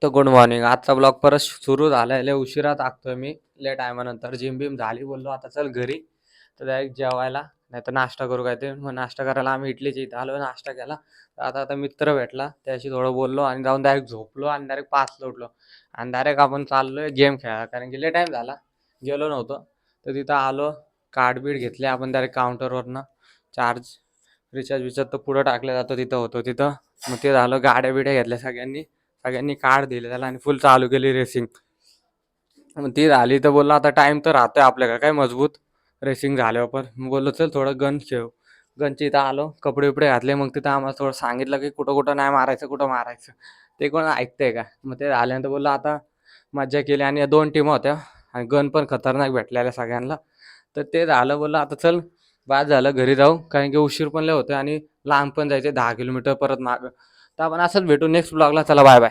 तर good morning. आजचा blog परत सुरू झाला आहे. लय उशिरा टाकतोय मी, लय टायमानंतर. जिम बिम झाली, बोललो आता चल घरी, तर डायरेक्ट जेवायला नाही तर नाश्ता करू काय ते. मग नाश्ता करायला आम्ही इडलीच्या इथं आलो, नाश्ता केला. तर आता आता मित्र भेटला, त्याशी थोडं बोललो आणि जाऊन डायरेक्ट झोपलो आणि डायरेक्ट 5ला उठलो. आणि डायरेक्ट आपण चाललोय गेम खेळायला, कारण की लय टाईम झाला गेलो नव्हतो. तर तिथं आलो, कार्ड बीड घेतले आपण डायरेक्ट काउंटरवरनं. चार्ज रिचार्ज विचार तर पुढं टाकलं जातं, तिथं होतो तिथं. मग ते झालं, गाड्या बिड्या घेतल्या सगळ्यांनी. सगळ्यांनी कार्ड दिले त्याला आणि फुल चालू केली रेसिंग. मग ती झाली तर बोललो आता टाइम तर राहतोय आपल्याकडे काय मजबूत. रेसिंग झाल्यावर पण मग बोललो चल थोडं गन खेळू. गनची इथं आलो, कपडे बिपडे घातले. मग तिथं आम्हाला थोडं सांगितलं की कुठं कुठं नाही मारायचं, कुठं मारायचं. ते कोण ऐकतंय का. मग ते झाल्यानंतर बोललो आता मज्जा केली आणि 2 टीम होत्या आणि गन पण खतरनाक भेटलेल्या सगळ्यांना. तर ते झालं, बोललो आता चल बाद झालं घरी जाऊ, कारण की उशीर पण लय होतोय आणि लांब पण जायचे 10 किलोमीटर परत मागं. तर आपण असंच भेटू नेक्स्ट ब्लॉगला. चला बाय बाय.